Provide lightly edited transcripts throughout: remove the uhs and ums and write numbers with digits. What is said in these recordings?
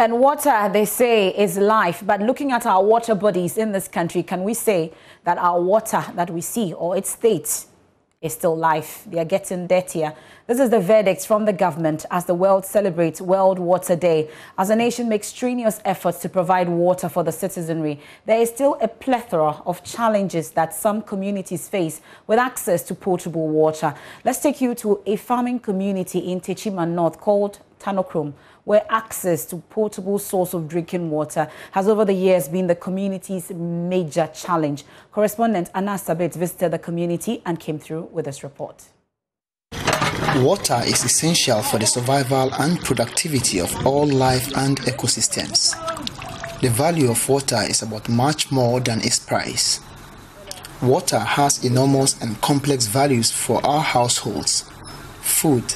And water, they say, is life. But looking at our water bodies in this country, can we say that our water that we see or its state is still life? They are getting dirtier. This is the verdict from the government as the world celebrates World Water Day. As a nation makes strenuous efforts to provide water for the citizenry, there is still a plethora of challenges that some communities face with access to potable water. Let's take you to a farming community in Techima North called Tanokrom, where access to potable source of drinking water has over the years been the community's major challenge. Correspondent Anna Sabit visited the community and came through with this report. Water is essential for the survival and productivity of all life and ecosystems. The value of water is about much more than its price. Water has enormous and complex values for our households, food,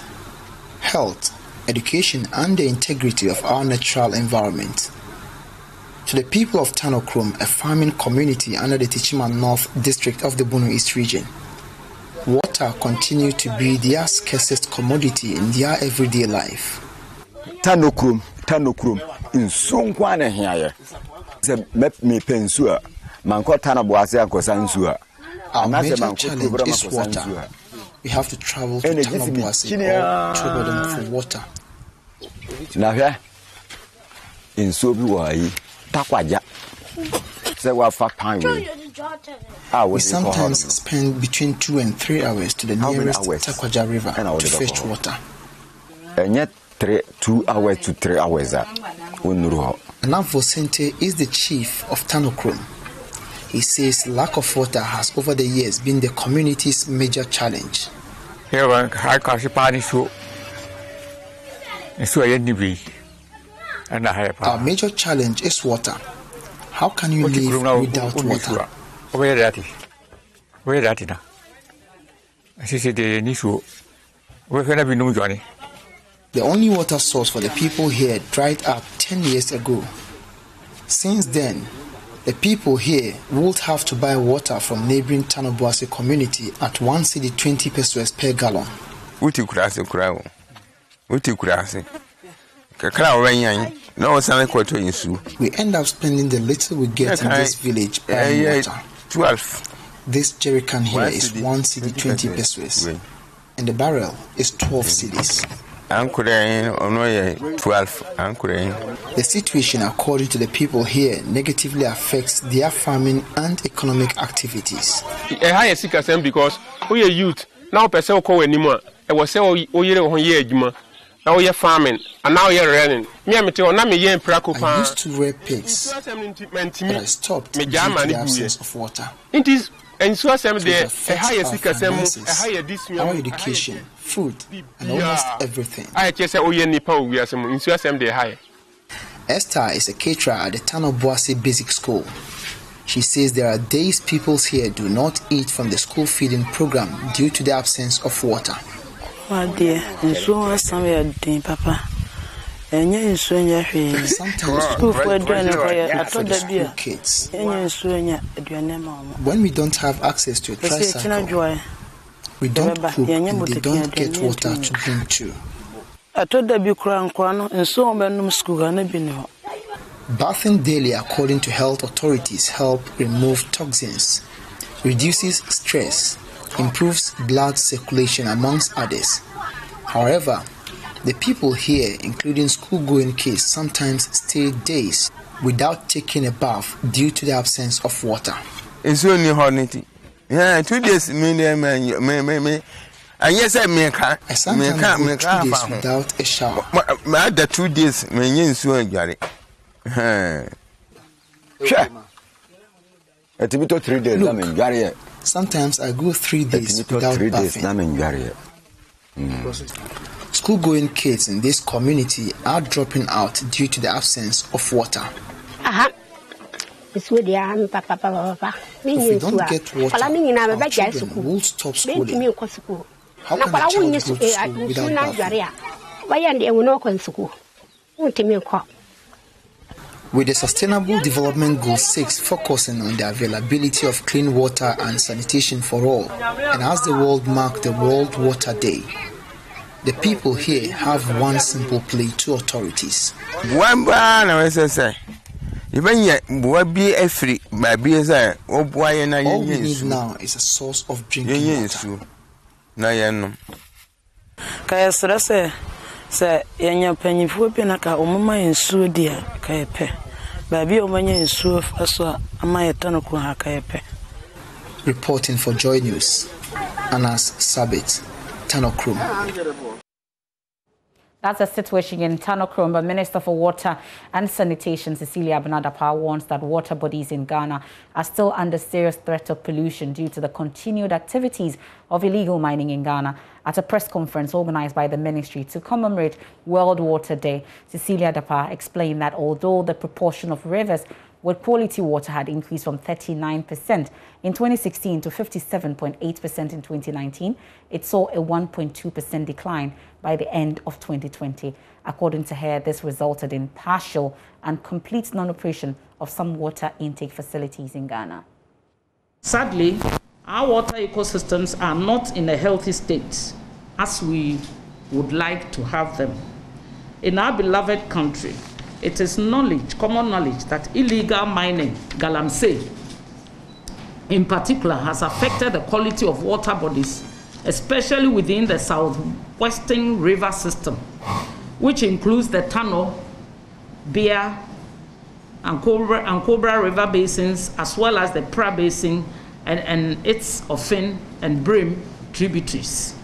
health, education and the integrity of our natural environment. To the people of Tanokrom, a farming community under the Techima North district of the Bono East region, water continues to be their scarcest commodity in their everyday life. Tanokrom, in Sonkwana here. Me pensua, manko tanaboase akosansua. Our major challenge is water. We have to travel to Tanokrom or Chobodom for water. Now here, in Sobi Takwaja, we sometimes spend between 2 and 3 hours to the nearest Takwaja River to fetch water. And yet 2 hours to 3 hours. Anavo Sente is the chief of Tanokrom. He says lack of water has over the years been the community's major challenge. Our major challenge is water. How can you live without water? The only water source for the people here dried up 10 years ago. Since then, the people here would have to buy water from neighboring Tanoboase community at 1 cedi 20 pesos per gallon. We end up spending the little we get in this village buying water. 12. This jerrycan here is 1 cedi 20 pesos, and the barrel is 12 cedis. 12. The situation, according to the people here, negatively affects their farming and economic activities. Because we are youth now, person call anymore. I was saying, oh, yeah, now you're farming, and now you're running. I used to rear pigs, but I stopped due to the absence of water. It is, and so some there, a higher our education, food, and almost everything. I just say, oh, yeah, Nippon, we are some in some day high. Esther is a caterer at the Tanoboase Basic School. She says there are days people here do not eat from the school feeding program due to the absence of water. Sometimes school kids, when we don't have access to a tricycle, we don't cook and they don't get water to drink too. Bathing daily, according to health authorities, help remove toxins, reduces stress, improves blood circulation, amongst others. However, the people here, including school-going kids, sometimes stay days without taking a bath due to the absence of water. It's only hornity. Yeah, 2 days, and yes, I sometimes go 2 days without a shower. The 2 days, Look, sometimes I go 3 days without bathing. School-going kids in this community are dropping out due to the absence of water. If we don't get water, our children will stop schooling. How can a child go to school without bathing? With the Sustainable Development Goal 6 focusing on the availability of clean water and sanitation for all, and as the world marks the World Water Day, The people here have one simple plea to authorities. All we need now is a source of drinking water. Reporting for JoyNews, Anas Sabit, Tanokrom. That's a situation in Tanokrom. But Minister for Water and Sanitation, Cecilia Abinadapa, warns that water bodies in Ghana are still under serious threat of pollution due to the continued activities of illegal mining in Ghana. At a press conference organized by the ministry to commemorate World Water Day, Cecilia Abinadapa explained that although the proportion of rivers with quality water had increased from 39% in 2016 to 57.8% in 2019, it saw a 1.2% decline by the end of 2020. According to her, this resulted in partial and complete non-operation of some water intake facilities in Ghana. Sadly, our water ecosystems are not in a healthy state as we would like to have them. In our beloved country, it is common knowledge, that illegal mining, galamsey, in particular, has affected the quality of water bodies, especially within the southwestern river system, which includes the Tano, Bear, and Cobra River basins, as well as the Pra Basin and its Ofin and Brim tributaries.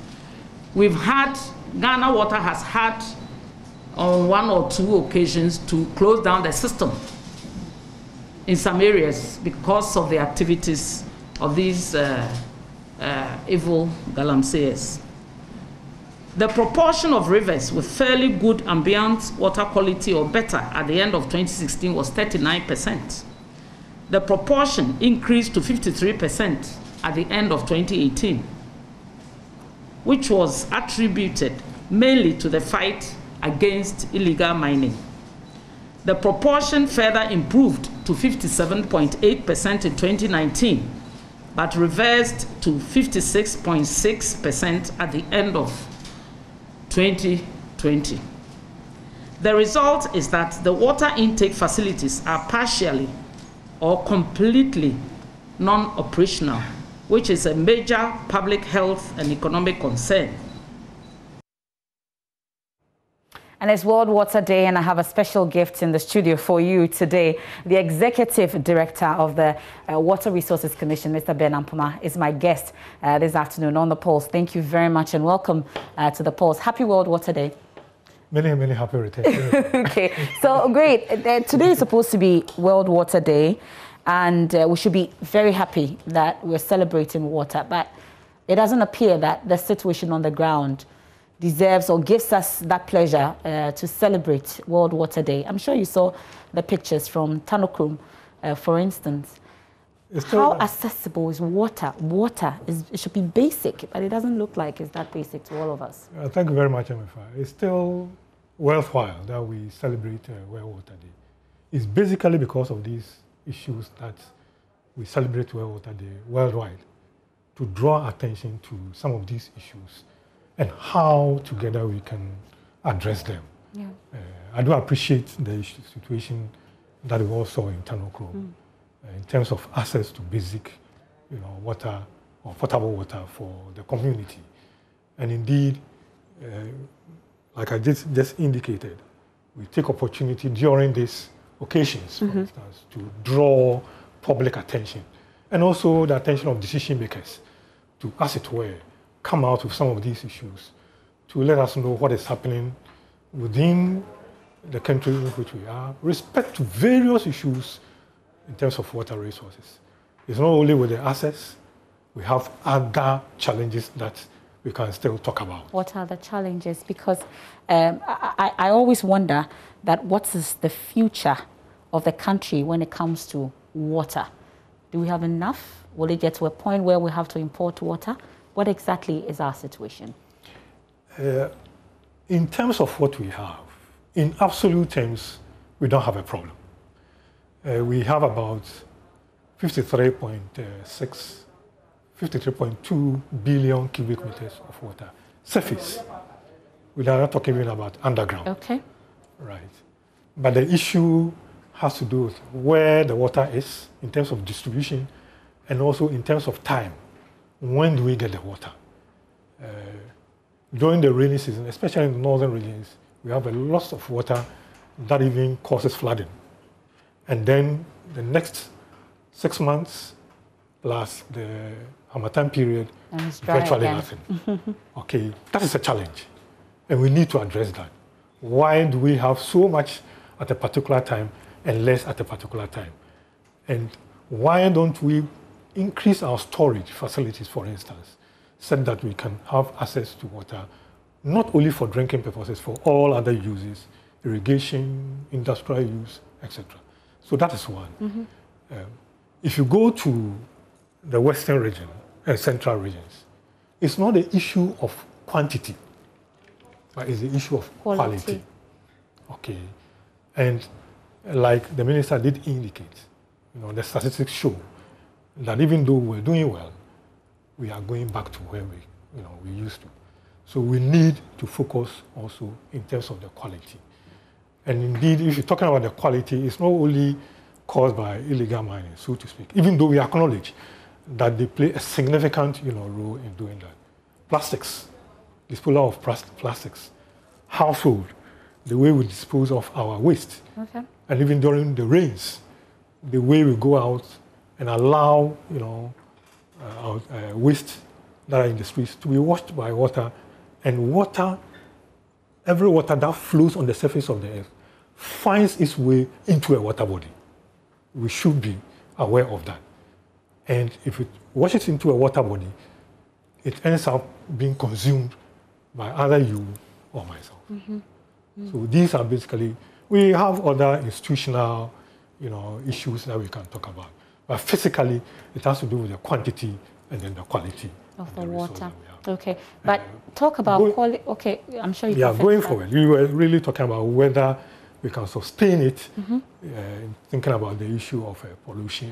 Ghana Water has had on one or two occasions to close down the system in some areas because of the activities of these evil galamseyers. The proportion of rivers with fairly good ambient water quality or better at the end of 2016 was 39%. The proportion increased to 53% at the end of 2018, which was attributed mainly to the fight against illegal mining. The proportion further improved to 57.8% in 2019, but reversed to 56.6% at the end of 2020. The result is that the water intake facilities are partially or completely non-operational, which is a major public health and economic concern. And it's World Water Day, and I have a special gift in the studio for you today. The Executive Director of the Water Resources Commission, Mr. Ben Ampoma, is my guest this afternoon on The Pulse. Thank you very much and welcome to The Pulse. Happy World Water Day. Many, many happy returns. Okay, so great. Today is supposed to be World Water Day, and we should be very happy that we're celebrating water. But it doesn't appear that the situation on the ground deserves or gives us that pleasure to celebrate World Water Day. I'm sure you saw the pictures from Tanokrom, for instance. How accessible is water? It should be basic, but it doesn't look like it's that basic to all of us. Thank you very much, Amifa. It's still worthwhile that we celebrate World Water Day. It's basically because of these issues that we celebrate World Water Day worldwide, to draw attention to some of these issues and how together we can address them. Yeah. I do appreciate the situation that we all saw in Tanokrom in terms of access to basic, water or potable water for the community. And indeed, like I just indicated, we take opportunity during these occasions, for instance, to draw public attention and also the attention of decision makers to, as it were, come out with some of these issues to let us know what is happening within the country in which we are, respect to various issues in terms of water resources. It's not only with the access, we have other challenges that we can still talk about. What are the challenges? Because I always wonder that what is the future of the country when it comes to water? Do we have enough? Will it get to a point where we have to import water? What exactly is our situation? In terms of what we have, in absolute terms, we don't have a problem. We have about 53.2 billion cubic meters of water surface. We are not talking even about underground. Okay. Right. But the issue has to do with where the water is in terms of distribution and also in terms of time. When do we get the water? During the rainy season, especially in the northern regions, we have a loss of water that even causes flooding. And then the next 6 months plus the Harmattan period, virtually nothing. Okay, that is a challenge. And we need to address that. Why do we have so much at a particular time and less at a particular time? And why don't we increase our storage facilities, for instance, so that we can have access to water, not only for drinking purposes, for all other uses, irrigation, industrial use, etc. So that is one. If you go to the western region and central regions, it's not the issue of quantity, but it's the issue of quality. Okay. And like the minister did indicate, the statistics show that even though we're doing well, we are going back to where we used to. So we need to focus also in terms of the quality. And indeed, if you're talking about the quality, it's not only caused by illegal mining, so to speak, even though we acknowledge that they play a significant role in doing that. Plastics, disposal of plastics, household, the way we dispose of our waste, and even during the rains, the way we go out and allow our waste that are in the streets to be washed by water, and every water that flows on the surface of the earth finds its way into a water body. We should be aware of that. And if it washes into a water body, it ends up being consumed by either you or myself. So these are basically, we have other institutional issues that we can talk about. But physically, it has to do with the quantity and then the quality of the water. Okay, but talk about quality. Okay, I'm sure you can. Yeah, going forward, we were really talking about whether we can sustain it, thinking about the issue of pollution,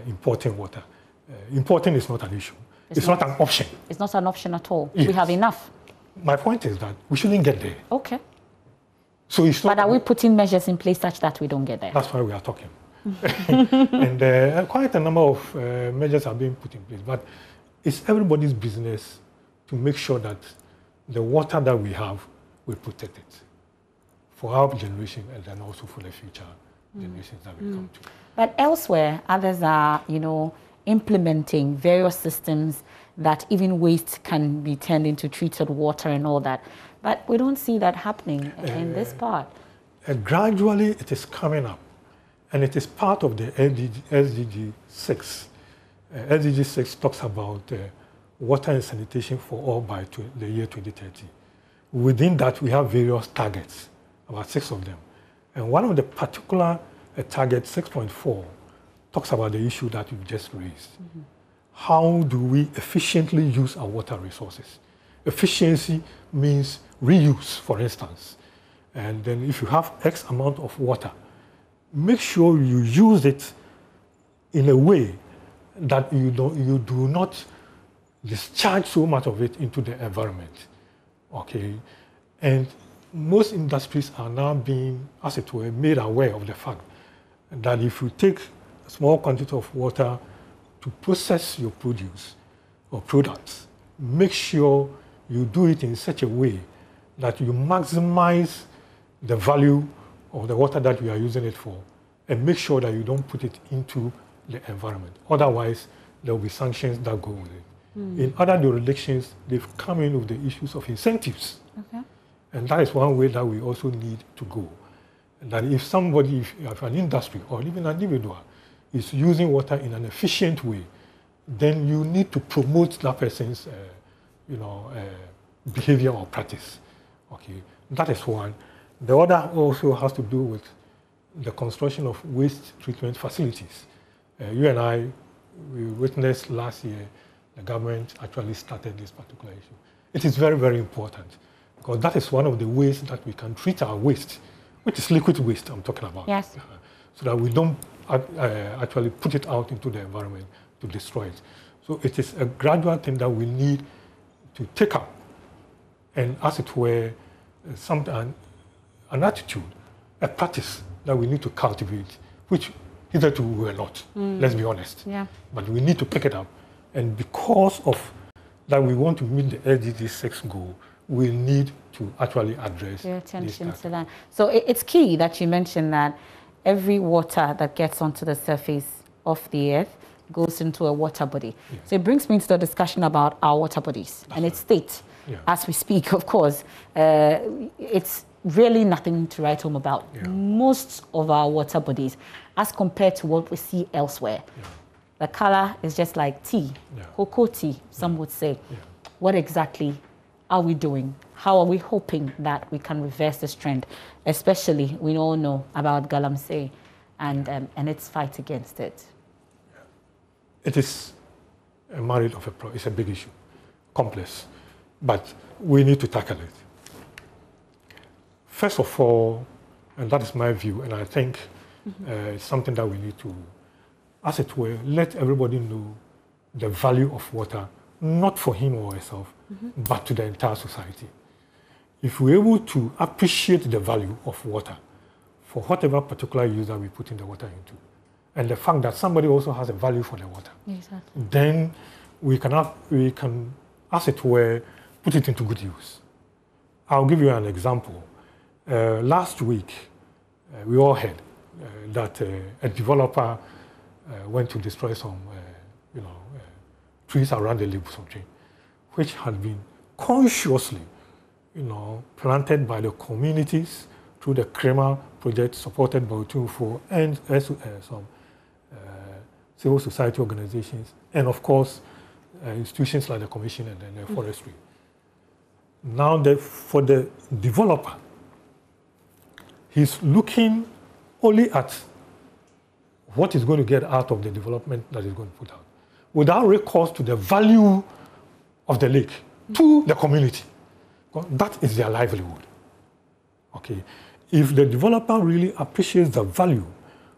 importing water. Importing is not an issue. It's not an option. It's not an option at all. Yes. We have enough. My point is that we shouldn't get there. Okay. So it's not. But are we putting measures in place such that we don't get there? That's why we are talking. And quite a number of measures are being put in place. But it's everybody's business to make sure that the water that we have, we protect it for our generation and then also for the future generations that we come to. But elsewhere, others are, implementing various systems that even waste can be turned into treated water and all that. But we don't see that happening in this part. Gradually, it is coming up. And it is part of the SDG 6. SDG 6 talks about water and sanitation for all by the year 2030. Within that, we have various targets, about 6 of them. And one of the particular targets, 6.4, talks about the issue that you've just raised. How do we efficiently use our water resources? Efficiency means reuse, for instance. And then if you have X amount of water, make sure you use it in a way that you do not discharge so much of it into the environment. Okay? And most industries are now being, as it were, made aware of the fact that if you take a small quantity of water to process your produce or products, make sure you do it in such a way that you maximize the value of the water that you are using it for, and make sure that you don't put it into the environment. Otherwise, there will be sanctions that go with it. In other jurisdictions, they've come in with the issues of incentives. And that is one way that we also need to go. That if somebody, if an industry or even an individual is using water in an efficient way, then you need to promote that person's behavior or practice. Okay, that is one. The other also has to do with the construction of waste treatment facilities. You and I, we witnessed last year, the government actually started this particular issue. It is very, very important because that is one of the ways that we can treat our waste, which is liquid waste I'm talking about. Yes. So that we don't actually put it out into the environment to destroy it. So it is a gradual thing that we need to take up and as it were, an attitude, a practice that we need to cultivate, which hitherto we were not, let's be honest. Yeah. But we need to pick it up. And because of that, we want to meet the SDG 6 goal, we need to actually address your attention to that. So it's key that you mentioned that every water that gets onto the surface of the earth goes into a water body. Yeah. So it brings me into the discussion about our water bodies and its state. Yeah. As we speak, of course, it's really nothing to write home about. Yeah. Most of our water bodies, as compared to what we see elsewhere, the color is just like tea, cocoa tea, some would say. Yeah. What exactly are we doing? How are we hoping that we can reverse this trend? Especially, we all know about galamsey and its fight against it. It is a myriad of it's a big issue, complex, but we need to tackle it. First of all, and that is my view, and I think it's something that we need to, as it were, let everybody know the value of water, not for him or herself, but to the entire society. If we're able to appreciate the value of water for whatever particular use that we put in the water into, and the fact that somebody also has a value for the water, exactly, then we can, as it were, put it into good use. I'll give you an example. Last week, we all heard that a developer went to destroy some, trees around the Lake Busom, which had been consciously, planted by the communities through the CREMA project supported by Otunfo and some civil society organizations, and of course, institutions like the Commission and the Forestry. Now, for the developer, he's looking only at what he's going to get out of the development that he's going to put out, without recourse to the value of the lake to the community. That is their livelihood. Okay. If the developer really appreciates the value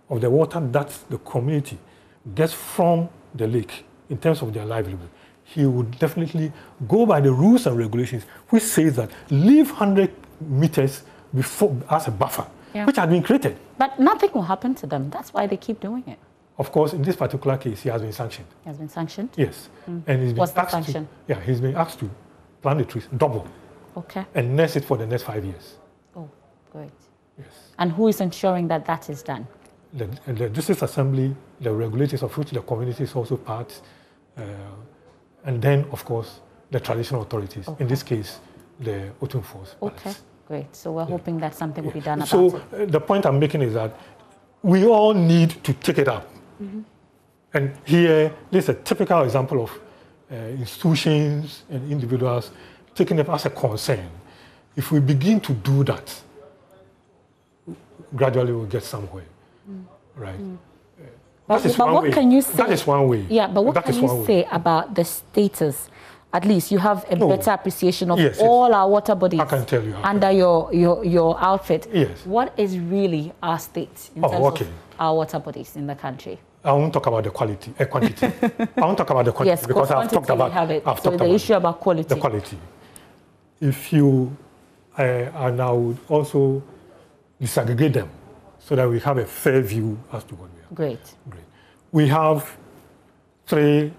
of the water that the community gets from the lake in terms of their livelihood, he would definitely go by the rules and regulations which says that leave 100 meters before as a buffer, which had been created. But nothing will happen to them. That's why they keep doing it. Of course, in this particular case, he has been sanctioned. He has been sanctioned? Yes. And he's been What's the sanction? He's been asked to plant the trees, double. Okay. And nurse it for the next 5 years. Oh, great. Yes. And who is ensuring that that is done? The District Assembly, the regulators of which the community is also part, and then, of course, the traditional authorities, in this case, the Otunfo. Okay, great. So we're hoping that something will be done about it. So the point I'm making is that we all need to take it up. And here, this is a typical example of institutions and individuals taking it as a concern. If we begin to do that, gradually we'll get somewhere, right? But what can you say? That is one way. Yeah, but what can you say about the status? At least you have a better appreciation of all our water bodies. I can tell you under your outfit. Yes. What is really our state in terms of our water bodies in the country? I won't talk about the quantity. I won't talk about the quantity because I've talked about the issue about quality. The quality. If you, and I would also disaggregate them so that we have a fair view as to what we have. Great. We have 3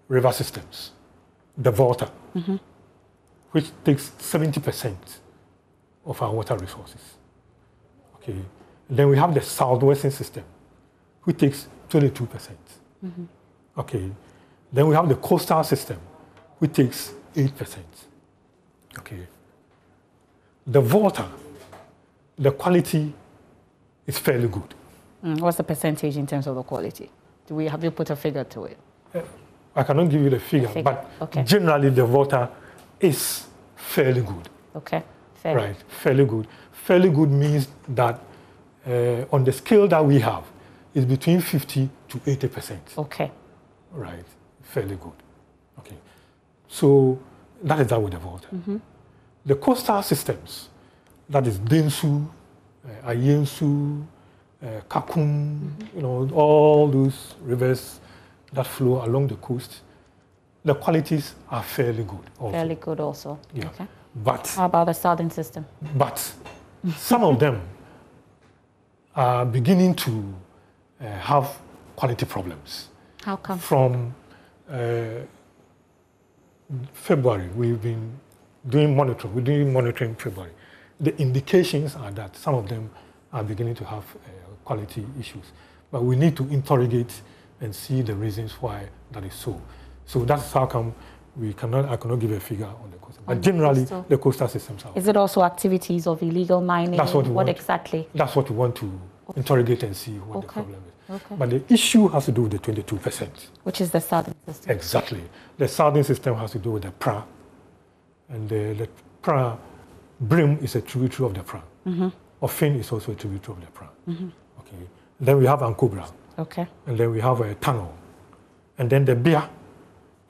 river systems. The Volta, which takes 70% of our water resources. Okay. Then we have the Southwestern system, which takes 22%. Okay. Then we have the coastal system, which takes 8%. Okay. The Volta, the quality is fairly good. What's the percentage in terms of the quality? Have you put a figure to it? I cannot give you the figure, but generally the water is fairly good. Okay, Right, fairly good. Fairly good means that on the scale that we have, it's between 50 to 80%. Okay. Right, fairly good. Okay, so that is that with the water. The coastal systems, that is Densu, Ayensu, Kakum, all those rivers that flow along the coast, the qualities are fairly good also. Fairly good also. Yeah. Okay. But how about the southern system? But some of them are beginning to have quality problems. How come? From February, we've been doing monitoring. We're doing monitoring February. The indications are that some of them are beginning to have quality issues. But we need to interrogate and see the reasons why that is so. So that's how come I cannot give a figure on the coastal. But generally, the coastal systems are. Is it also activities of illegal mining? That's what we want. Exactly? That's what we want to interrogate and see what the problem is. Okay. But the issue has to do with the 22%. Which is the southern system. Exactly. The southern system has to do with the PRA. And the PRA, Brim is a tributary of the PRA. Ofin is also a tributary of the PRA. Okay. Then we have Ankobra. Okay. And then we have Tano. And then the Bia,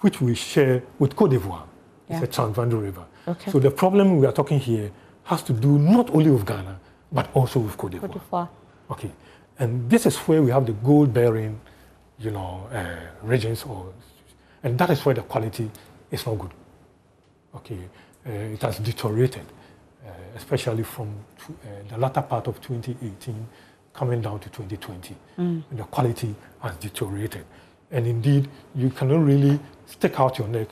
which we share with Côte d'Ivoire. It's a Transvandu River. Okay. So the problem we are talking here has to do not only with Ghana, but also with Côte d'Ivoire. Okay. And this is where we have the gold-bearing, regions, and that is where the quality is not good. Okay. It has deteriorated, especially from the latter part of 2018 coming down to 2020. And the quality has deteriorated. And indeed, you cannot really stick out your neck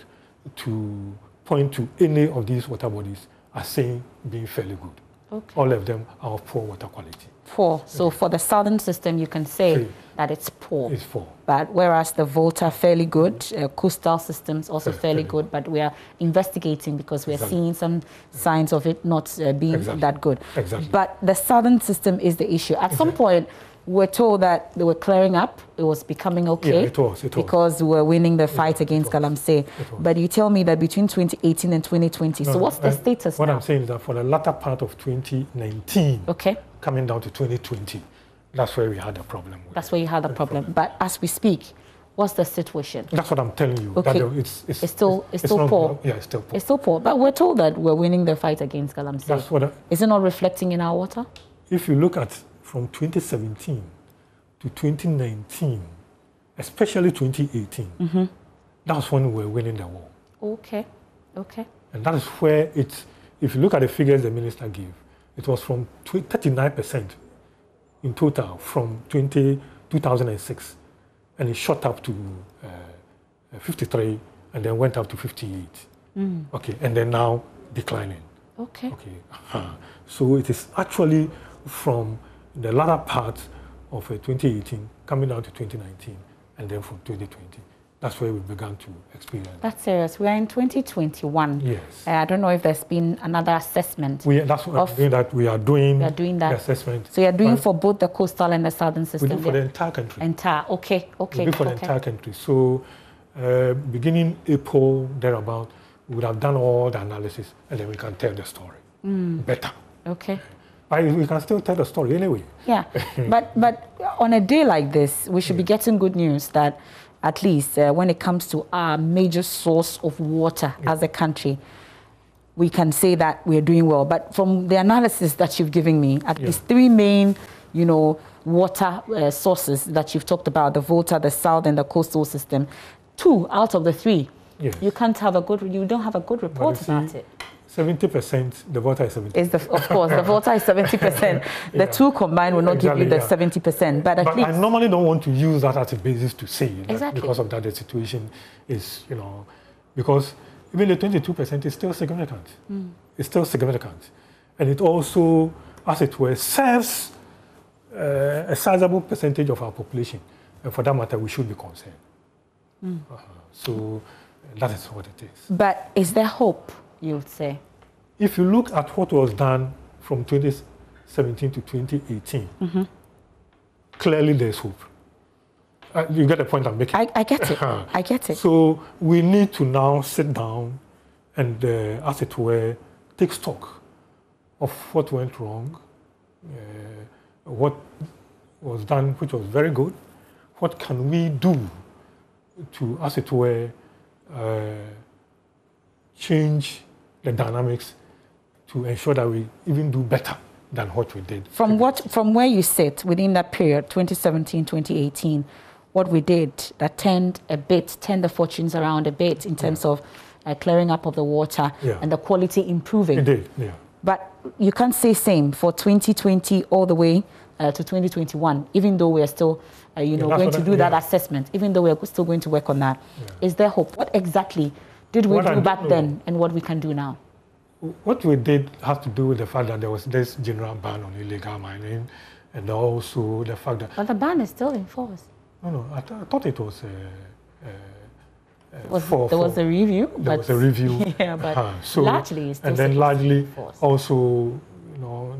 to point to any of these water bodies as saying being fairly good. Okay. All of them are of poor water quality. Poor. So for the southern system, you can say that it's poor. It's poor. But whereas the Volta fairly good, coastal systems also fairly good, but we are investigating because we are seeing some signs of it not being that good. Exactly. But the southern system is the issue. At some point, we're told that they were clearing up. It was becoming okay. Yeah, it was. Because we were winning the fight against Galamsey. But you tell me that between 2018 and 2020. So what's the status now? What I'm saying is that for the latter part of 2019, coming down to 2020, that's where we had a problem. That's where you had a problem. But as we speak, what's the situation? That's what I'm telling you. Okay. That it's still poor. Yeah, it's still poor. It's still poor. But we're told that we're winning the fight against Galamsey. That's what. Is it not reflecting in our water? If you look at from 2017 to 2019, especially 2018, that's when we were winning the war. Okay. Okay. And that is where it's, if you look at the figures the minister gave, it was from 39% in total from 2006, and it shot up to 53, and then went up to 58. Okay, and then now declining. Okay. Okay. So it is actually from the latter part of 2018 coming down to 2019, and then from 2020. That's where we began to experience. That's serious. We are in 2021. Yes. I don't know if there's been another assessment. That's what I'm doing. That we are doing. We are doing that the assessment. So you're doing for both the coastal and the southern system. We do for the entire country. Okay. We do for the entire country. So beginning April thereabout, we would have done all the analysis, and then we can tell the story better. Okay. We can still tell the story anyway. Yeah, but on a day like this, we should be getting good news that at least when it comes to our major source of water as a country, we can say that we're doing well. But from the analysis that you've given me, at least three main, water sources that you've talked about, the Volta, the South, and the coastal system, 2 out of the 3, you don't have a good report about it. 70%, the Volta is 70%. Of course, the Volta is 70%. The 2 combined will not give you the 70%. But at least I normally don't want to use that as a basis to say that because of that the situation is, because even the 22% is still significant. It's still significant. And it also, as it were, serves a sizable percentage of our population. And for that matter, we should be concerned. So that is what it is. But is there hope, you would say? If you look at what was done from 2017 to 2018, clearly there's hope. You get the point I'm making? I get it. I get it. So we need to now sit down and, as it were, take stock of what went wrong, what was done, which was very good. What can we do to, as it were, change the dynamics to ensure that we even do better than what we did. From where you sit within that period, 2017, 2018, what we did that turned the fortunes around a bit in terms of clearing up of the water and the quality improving. Indeed, yeah. But you can't say same for 2020 all the way to 2021, even though we are still, going to do that assessment, even though we are still going to work on that. Yeah. Is there hope? What exactly did we do back then and what we can do now? What we did has to do with the fact that there was this general ban on illegal mining, and also the fact that... But the ban is still in force. No, I thought it was... there was a review. There was a review. Yeah, but so, largely it's still... And then largely also,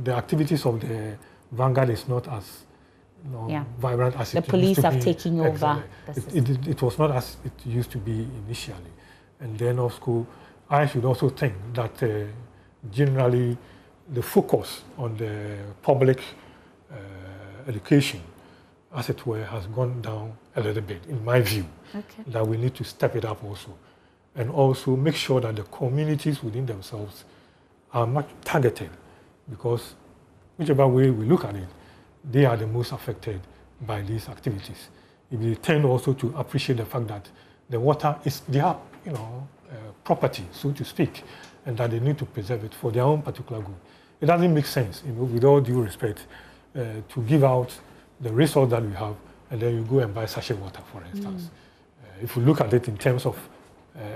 the activities of the Vanguard is not as vibrant as it used to be. The police have taken over. It was not as it used to be initially. And then also, I should also think that generally the focus on the public education, as it were, has gone down a little bit, in my view. Okay. That we need to step it up also. And also make sure that the communities within themselves are much targeted, because whichever way we look at it, they are the most affected by these activities. If they tend also to appreciate the fact that the water is their, property, so to speak, and that they need to preserve it for their own particular good. It doesn't make sense, with all due respect, to give out the resource that we have, and then you go and buy sachet water, for instance. If you look at it in terms of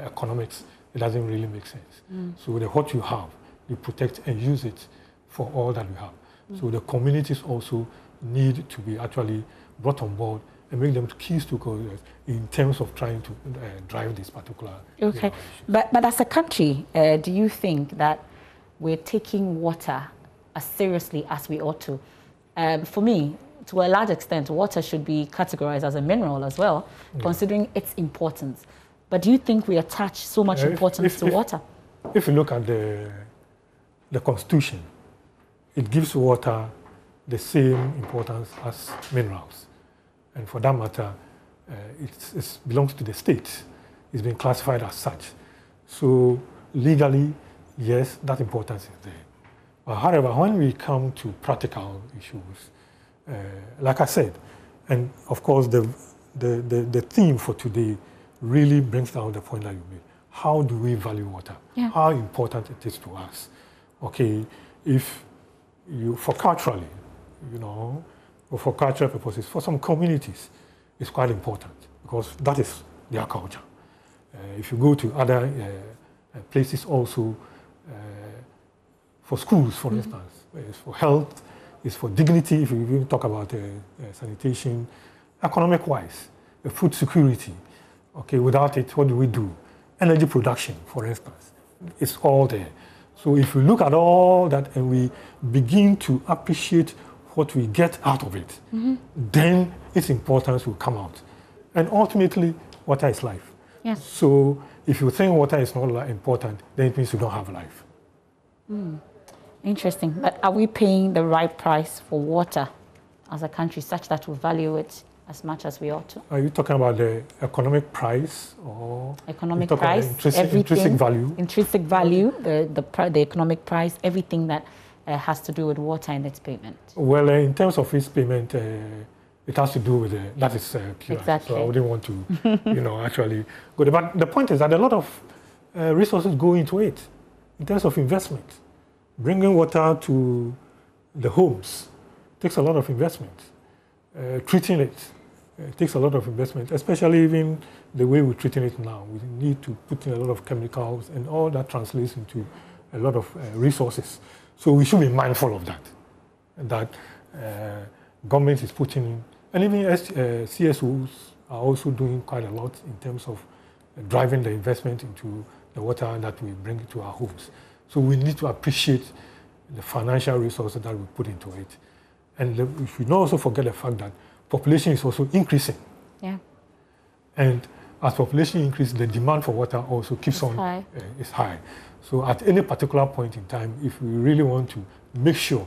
economics, it doesn't really make sense. So what you have, you protect and use it for all that we have. So the communities also need to be actually brought on board and make them key stakeholders in terms of trying to drive this particular. Okay, but as a country, do you think that we're taking water as seriously as we ought to? For me, to a large extent, water should be categorized as a mineral as well, considering its importance. But do you think we attach so much importance to water? If you look at the Constitution, it gives water the same importance as minerals. And for that matter, it belongs to the state. It's been classified as such. So legally, yes, that importance is there. But however, when we come to practical issues, like I said, and of course the theme for today really brings down the point that you made. How do we value water? Yeah. How important it is to us? Okay, if you, for culturally, or for cultural purposes, for some communities, it's quite important because that is their culture. If you go to other places also, for schools, for instance, it's for health, it's for dignity, if you even talk about sanitation, economic-wise, food security. Okay, without it, what do we do? Energy production, for instance, it's all there. So if we look at all that and we begin to appreciate what we get out of it, then its importance will come out. And ultimately, water is life. Yes. So if you think water is not important, then it means you don't have life. Interesting. But are we paying the right price for water as a country such that we value it as much as we ought to? Are you talking about the economic price or economic price, intrinsic value? Intrinsic value, the economic price, everything that has to do with water and its payment. Well, in terms of its payment, it has to do with that is pure. Exactly. So I wouldn't want to, actually go there. But the point is that a lot of resources go into it in terms of investment. Bringing water to the homes takes a lot of investment. Treating it takes a lot of investment, especially even the way we're treating it now. We need to put in a lot of chemicals, and all that translates into a lot of resources. So we should be mindful of that, and that government is putting in, and even CSOs are also doing quite a lot in terms of driving the investment into the water that we bring to our homes. So we need to appreciate the financial resources that we put into it. And we should not also forget the fact that population is also increasing. Yeah. And as population increases, the demand for water also keeps is high. So at any particular point in time, if we really want to make sure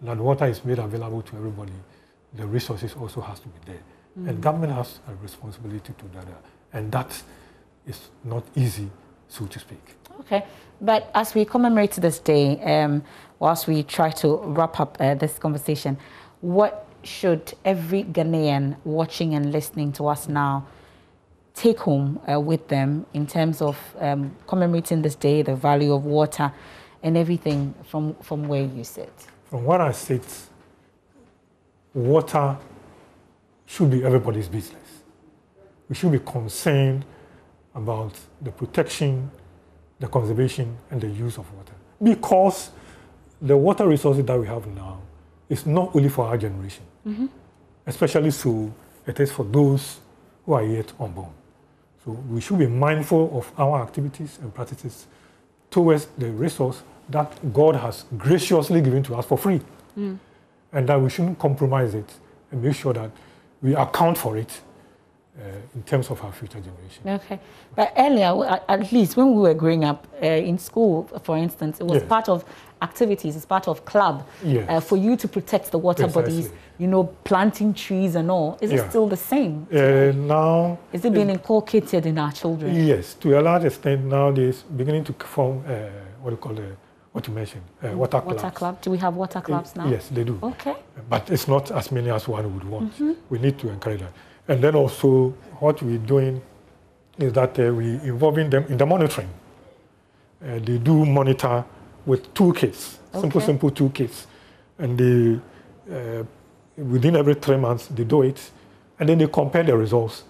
that water is made available to everybody, the resources also has to be there. And government has a responsibility to do that. And that is not easy, so to speak. Okay. But as we commemorate this day, whilst we try to wrap up this conversation, what should every Ghanaian watching and listening to us now take home with them in terms of commemorating this day, the value of water, and everything from where you sit? From where I sit, water should be everybody's business. We should be concerned about the protection, the conservation, and the use of water. Because the water resources that we have now is not only for our generation, especially so it is for those who are yet unborn. So we should be mindful of our activities and practices towards the resource that God has graciously given to us for free. And that we shouldn't compromise it and make sure that we account for it in terms of our future generation. Okay. But earlier, at least when we were growing up in school, for instance, it was part of activities, it's part of club for you to protect the water bodies, you know, planting trees and all. Is it still the same? Now... Is it being inculcated in our children? Yes, to a large extent nowadays, beginning to form what you call what you mentioned, water clubs. Water club? Do we have water clubs now? Yes, they do. Okay. But it's not as many as one would want. We need to encourage that. And then also, what we're doing is that we're involving them in the monitoring. They do monitor with toolkits, simple toolkits. And they, within every 3 months, they do it. And then they compare the results.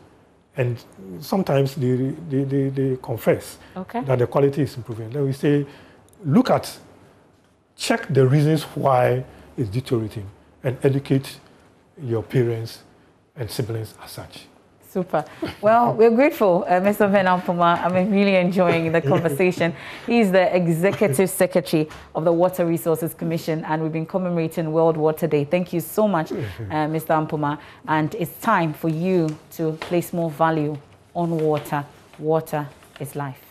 And sometimes they confess that the quality is improving. Then we say, check the reasons why it's deteriorating and educate your parents and siblings as such. Super. Well, we're grateful, Mr. Ampoma. I'm really enjoying the conversation. He's the Executive Secretary of the Water Resources Commission, and we've been commemorating World Water Day. Thank you so much, Mr. Ampoma. And it's time for you to place more value on water. Water is life.